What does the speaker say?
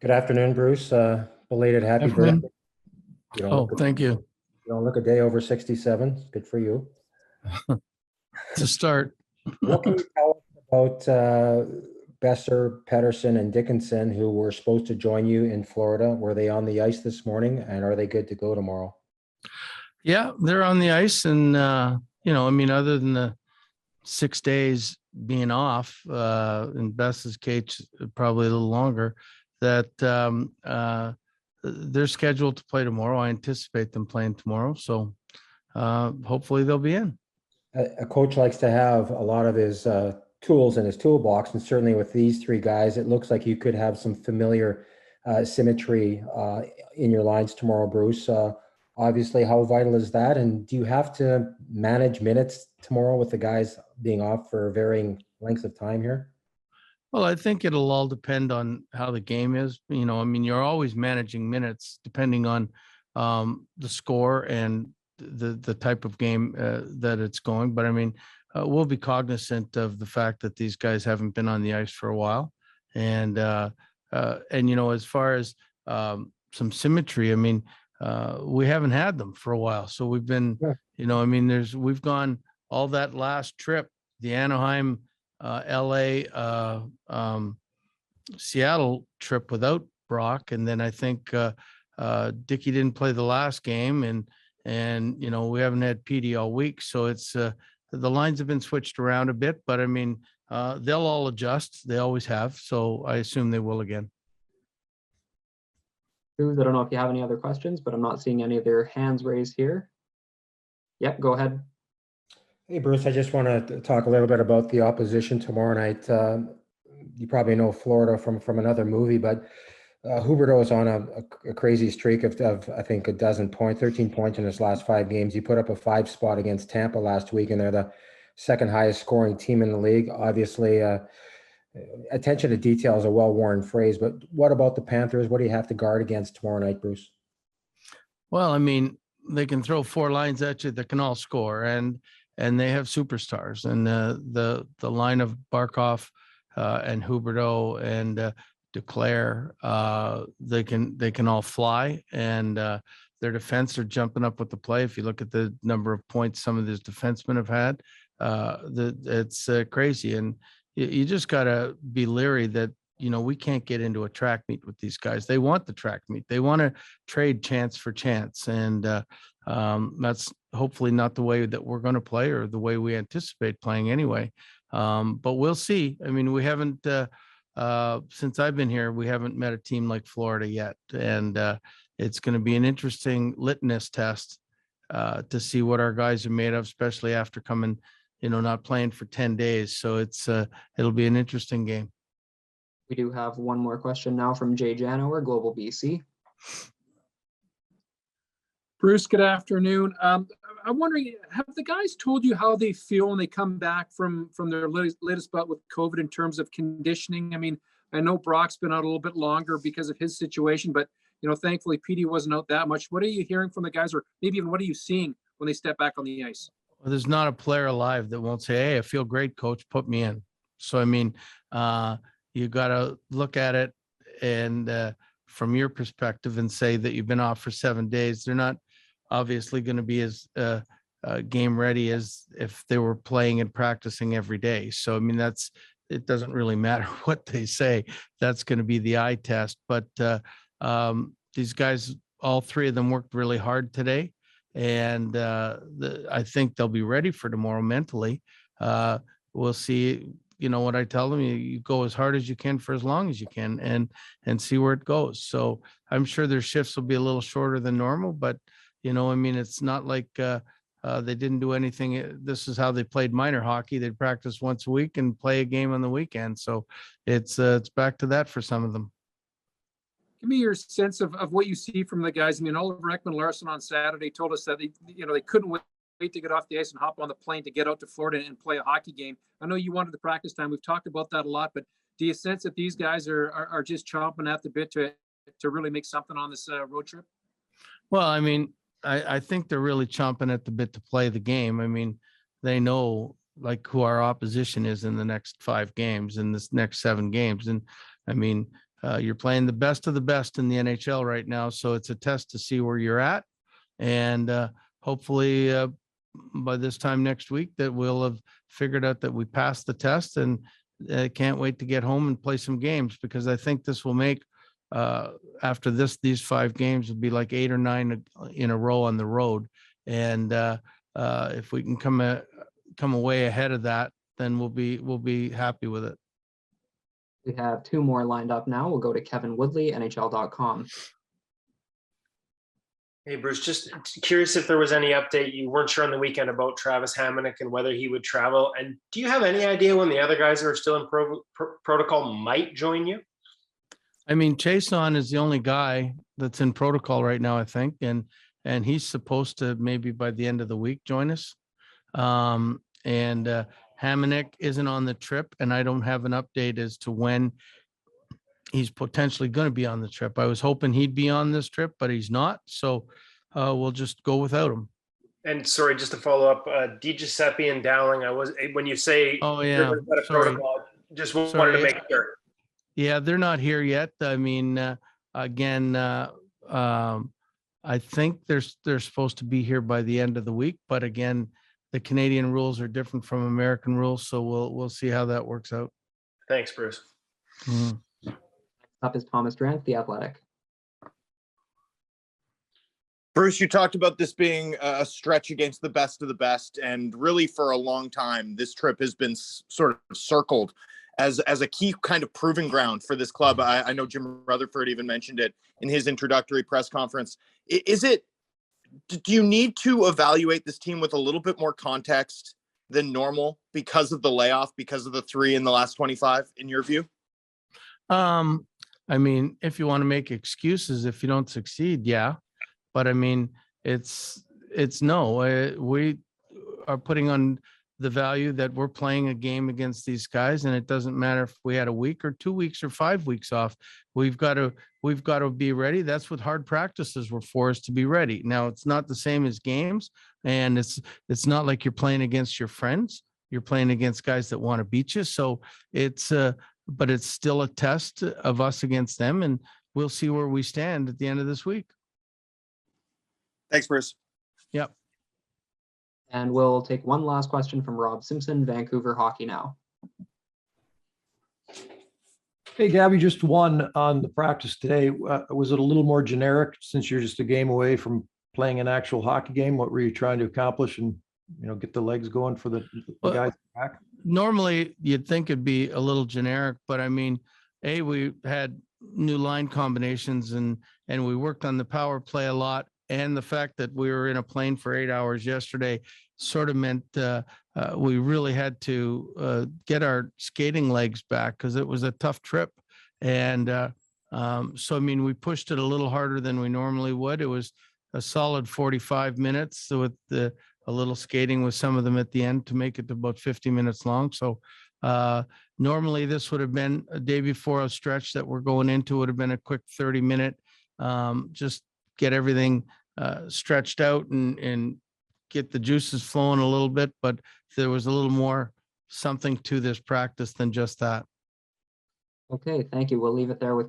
Good afternoon, Bruce. Belated happy Afternoon. birthday. You don't Oh, look, thank you. you don't look a day over 67. Good for you. To start, What can you tell us about Besser, Pedersen, and Dickinson, who were supposed to join you in Florida? Were they on the ice this morning, and are they good to go tomorrow? yeah, they're on the ice, and other than the 6 days being off, in Bess's case, probably a little longer, that they're scheduled to play tomorrow. I anticipate them playing tomorrow, so hopefully they'll be in. A coach likes to have a lot of his tools in his toolbox, and certainly with these three guys, it looks like you could have some familiar symmetry in your lines tomorrow, Bruce. Obviously, how vital is that? And do you have to manage minutes tomorrow with the guys being off for varying lengths of time here? Well, I think it'll all depend on how the game is. You're always managing minutes depending on the score and the type of game that it's going. But we'll be cognizant of the fact that these guys haven't been on the ice for a while, and as far as some symmetry, we haven't had them for a while, so we've been, Yeah. we've gone all that last trip, the Anaheim, LA, Seattle trip without Brock, and then I think Dickey didn't play the last game, and we haven't had PD all week, so it's the lines have been switched around a bit, but they'll all adjust. They always have, so I assume they will again. I don't know if you have any other questions, but I'm not seeing any of their hands raised here. Yep, go ahead. Hey, Bruce, I just want to talk a little bit about the opposition tomorrow night. You probably know Florida from another movie, but Huberdeau is on a crazy streak of I think 13 points in his last 5 games. He put up a 5 spot against Tampa last week, and they're the second highest scoring team in the league. Obviously, attention to detail is a well-worn phrase, but what about the Panthers? What do you have to guard against tomorrow night, Bruce? Well, they can throw 4 lines at you that can all score, and they have superstars, and the line of Barkov and Huberdeau and Declare, they can all fly, and their defense are jumping up with the play. If you look at the number of points some of these defensemen have had, it's crazy, and you just got to be leery that we can't get into a track meet with these guys. They want the track meet. They want to trade chance for chance, and that's hopefully not the way that we're going to play, or the way we anticipate playing anyway. But we'll see. We haven't since I've been here, we haven't met a team like Florida yet, and it's going to be an interesting litmus test to see what our guys are made of, especially after coming, not playing for 10 days. So it'll be an interesting game. We do have one more question now from Jay Janower, Global BC. Bruce, good afternoon. I'm wondering, have the guys told you how they feel when they come back from their latest bout with COVID in terms of conditioning? I know Brock's been out a little bit longer because of his situation, but thankfully PD wasn't out that much. What are you hearing from the guys, or maybe even what are you seeing when they step back on the ice? Well, there's not a player alive that won't say, "Hey, I feel great, coach. Put me in." So you got to look at it and from your perspective and say that you've been off for 7 days. They're not obviously going to be as game ready as if they were playing and practicing every day. So it doesn't really matter what they say. That's going to be the eye test. But these guys, all 3 of them, worked really hard today, and I think they'll be ready for tomorrow mentally. We'll see. What I tell them, you go as hard as you can for as long as you can, and see where it goes. So I'm sure their shifts will be a little shorter than normal, but it's not like they didn't do anything. This is how they played minor hockey. They'd practice once a week and play a game on the weekend. So it's back to that for some of them. Give me your sense of what you see from the guys. Oliver Ekman-Larsson on Saturday told us that they couldn't wait to get off the ice and hop on the plane to get out to Florida and play a hockey game. I know you wanted the practice time. We've talked about that a lot, but do you sense that these guys are just chomping at the bit to really make something on this road trip? Well, I think they're really chomping at the bit to play the game. They know who our opposition is in the next 5 games, in this next 7 games. And you're playing the best of the best in the NHL right now. So it's a test to see where you're at. And hopefully by this time next week that we'll have figured out that we passed the test, and can't wait to get home and play some games, because I think this will make after these 5 games would be like 8 or 9 in a row on the road. And if we can come away ahead of that, then we'll be happy with it. We have 2 more lined up now. We'll go to Kevin Woodley, NHL.com. Hey, Bruce, just curious if there was any update. You weren't sure on the weekend about Travis Hamonic and whether he would travel. And do you have any idea when the other guys who are still in protocol might join you? I mean, Chason is the only guy that's in protocol right now, I think. And he's supposed to maybe by the end of the week join us. Hamonic isn't on the trip, and I don't have an update as to when he's potentially going to be on the trip. I was hoping he'd be on this trip, but he's not. So we'll just go without him. And sorry, just to follow up, DiGiuseppe and Dowling, when you say, oh yeah, protocol, just wanted to make sure. Yeah, they're not here yet. I mean, again, I think they're supposed to be here by the end of the week, but again, the Canadian rules are different from American rules, so we'll see how that works out. Thanks, Bruce. Mhm. Up is Thomas Drance, The Athletic. Bruce, you talked about this being a stretch against the best of the best, and really for a long time, this trip has been sort of circled as a key kind of proving ground for this club. I know Jim Rutherford even mentioned it in his introductory press conference. Do you need to evaluate this team with a little bit more context than normal because of the layoff, because of the 3 in the last 25, in your view? I mean, if you want to make excuses if you don't succeed, yeah. But I mean, it's no, we are putting on the value that we're playing a game against these guys, and it doesn't matter if we had a week or 2 weeks or 5 weeks off. We've got to be ready. That's what hard practices were for, is to be ready. Now, it's not the same as games, and it's not like you're playing against your friends. You're playing against guys that want to beat you. So but it's still a test of us against them, and we'll see where we stand at the end of this week. Thanks, Bruce. Yep. And we'll take one last question from Rob Simpson, Vancouver Hockey Now. Hey, Gabby, just one on the practice today. Was it a little more generic since you're just a game away from playing an actual hockey game? What were you trying to accomplish and, get the legs going for the guys back? Normally you'd think it'd be a little generic, but I mean, we had new line combinations and we worked on the power play a lot. And the fact that we were in a plane for 8 hours yesterday sort of meant we really had to get our skating legs back, because it was a tough trip. And so, I mean, we pushed it a little harder than we normally would. It was a solid 45 minutes with a little skating with some of them at the end to make it to about 50 minutes long. So normally this would have been a day before a stretch that we're going into, would have been a quick 30-minute, just get everything stretched out and get the juices flowing a little bit. But there was a little more something to this practice than just that. Okay, thank you. We'll leave it there with